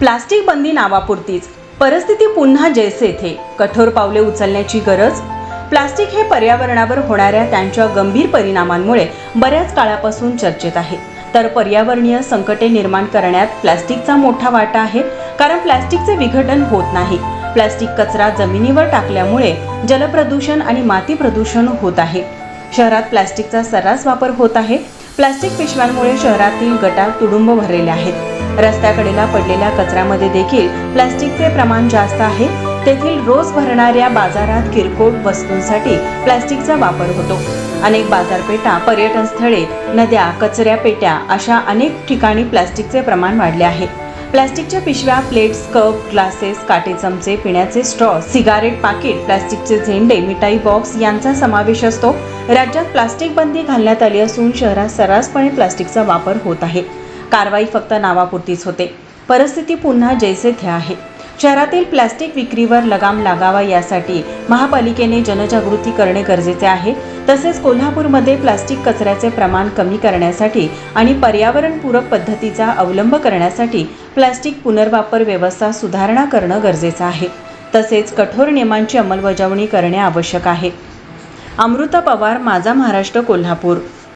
Plastic बंदी नावापुरतीच, परिस्थिती पुन्हा जैसे थे. कठोर पावले उचलण्याची गरज. प्लास्टिक हे पर्यावरणावर होणाऱ्या त्यांच्या गंभीर परिणामांमुळे बऱ्याच काळापासून चर्चेत आहे. तर पर्यावरणीय संकटे निर्माण करण्यात प्लास्टिकचा मोठा वाटा आहे, कारण प्लास्टिकचे विघटन होत नाही. प्लास्टिक कचरा जमिनीवर टाकल्यामुळे जलप्रदूषण आणि माती प्रदूषण होत आहे. शहरात प्लास्टिकचा सर्रास वापर होत आहे. प्लास्टिक पिशव्यांमुळे शहरातील गटार तुडुंब भरलेले आहेत. रस्त्याकडेला पडलेल्या कचऱ्यामध्ये देखील प्लास्टिकचे प्रमाण जास्त आहे. तेथील रोज भरणाऱ्या बाजारात किरकोळ वस्तूंसाठी प्लास्टिकचा वापर होतो. अनेक बाजारपेठा, पर्यटन स्थळे, नद्या, कचऱ्या पेट्या अशा अनेक ठिकाणी प्लास्टिकचे प्रमाण वाढले आहे. प्लास्टिकच्या पिशव्या, प्लेट्स, कप, ग्लासेस, काटे चमचे, पिण्याचे स्ट्रॉ, सिगारेट पाकिट, प्लास्टिकचे झेंडे, मिठाई बॉक्स यांचा समावेश असतो. राज्यात प्लास्टिक बंदी घालण्यात आली असून शहरात सर्रासपणे प्लास्टिकचा वापर होत आहे. कारवाई फक्त नावापुरतीच होते. परिस्थिती पुन्हा जैसे थे आहे. शहरातील प्लास्टिक विक्रीवर लगाम लागावा यासाठी महापालिकेने जनजागृती करणे गरजेचे आहे. तसेच कोल्हापूरमध्ये प्लास्टिक कचऱ्याचे प्रमाण कमी करण्यासाठी आणि पर्यावरणपूरक पद्धतीचा अवलंब करण्यासाठी प्लास्टिक पुनर्वापर व्यवस्था सुधारणा करणं गरजेचं आहे. तसेच कठोर नियमांची अंमलबजावणी करणे आवश्यक आहे. अमृता पवार, माझा महाराष्ट्र, कोल्हापूर.